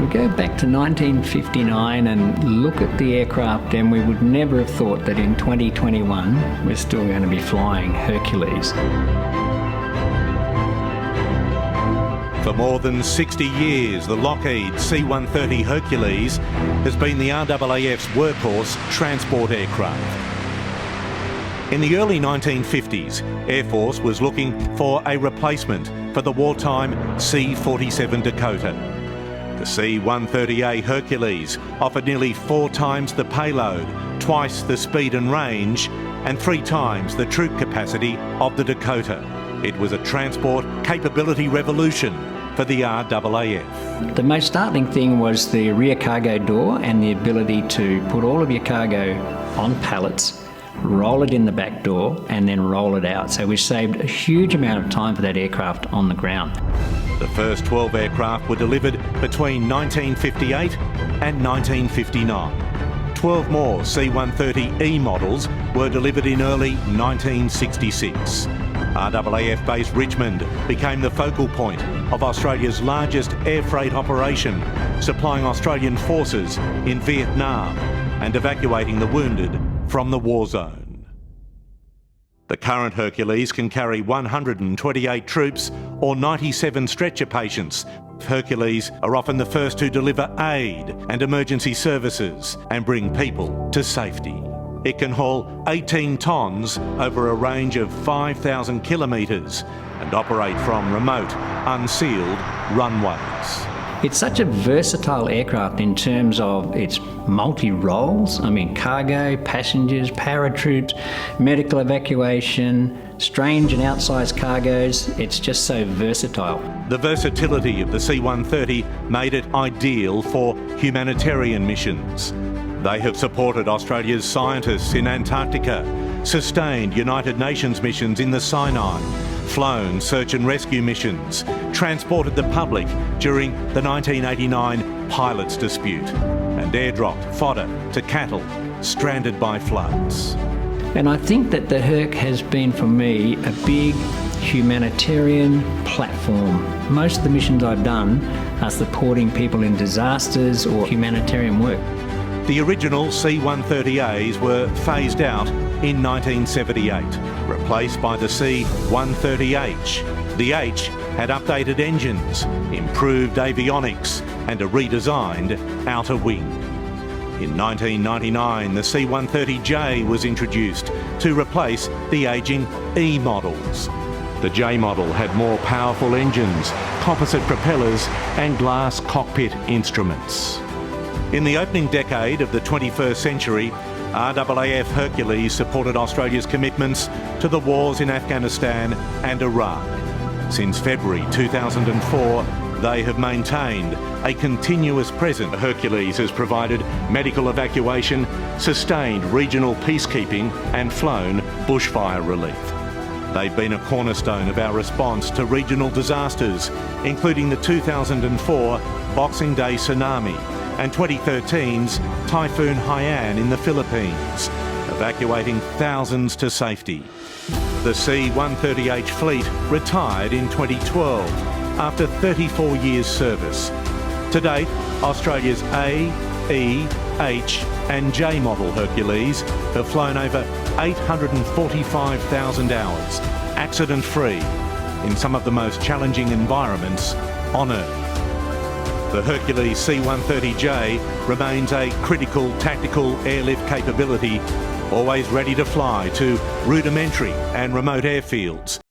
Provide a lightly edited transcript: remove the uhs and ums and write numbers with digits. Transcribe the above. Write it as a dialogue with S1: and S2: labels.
S1: We go back to 1959 and look at the aircraft, and we would never have thought that in 2021 we're still going to be flying Hercules.
S2: For more than 60 years, the Lockheed C130 Hercules has been the RAAF's workhorse transport aircraft. In the early 1950s, Air Force was looking for a replacement for the wartime C-47 Dakota. The C-130A Hercules offered nearly 4 times the payload, twice the speed and range, and 3 times the troop capacity of the Dakota. It was a transport capability revolution for the RAAF.
S1: The most startling thing was the rear cargo door and the ability to put all of your cargo on pallets, roll it in the back door and then roll it out. So we saved a huge amount of time for that aircraft on the ground.
S2: The first 12 aircraft were delivered between 1958 and 1959. 12 more C-130E models were delivered in early 1966. RAAF base Richmond became the focal point of Australia's largest air freight operation, supplying Australian forces in Vietnam and evacuating the wounded from the war zone. The current Hercules can carry 128 troops or 97 stretcher patients. Hercules are often the first to deliver aid and emergency services and bring people to safety. It can haul 18 tonnes over a range of 5,000 kilometres and operate from remote, unsealed runways.
S1: It's such a versatile aircraft in terms of its multi-roles. I mean, cargo, passengers, paratroops, medical evacuation, strange and outsized cargoes. It's just so versatile.
S2: The versatility of the C-130 made it ideal for humanitarian missions. They have supported Australia's scientists in Antarctica, sustained United Nations missions in the Sinai, flown search and rescue missions, transported the public during the 1989 pilots dispute, and airdropped fodder to cattle stranded by floods.
S1: And I think that the Herc has been, for me, a big humanitarian platform. Most of the missions I've done are supporting people in disasters or humanitarian work.
S2: The original C-130As were phased out in 1978, replaced by the C-130H. The H had updated engines, improved avionics and a redesigned outer wing. In 1999, the C-130J was introduced to replace the ageing E models. The J model had more powerful engines, composite propellers and glass cockpit instruments. In the opening decade of the 21st century, RAAF Hercules supported Australia's commitments to the wars in Afghanistan and Iraq. Since February 2004, they have maintained a continuous presence. Hercules has provided medical evacuation, sustained regional peacekeeping and flown bushfire relief. They've been a cornerstone of our response to regional disasters, including the 2004 Boxing Day tsunami and 2013's Typhoon Haiyan in the Philippines, evacuating thousands to safety. The C-130H fleet retired in 2012 after 34 years service. To date, Australia's A, E, H and J model Hercules have flown over 845,000 hours, accident-free, in some of the most challenging environments on Earth. The Hercules C-130J remains a critical tactical airlift capability, always ready to fly to rudimentary and remote airfields.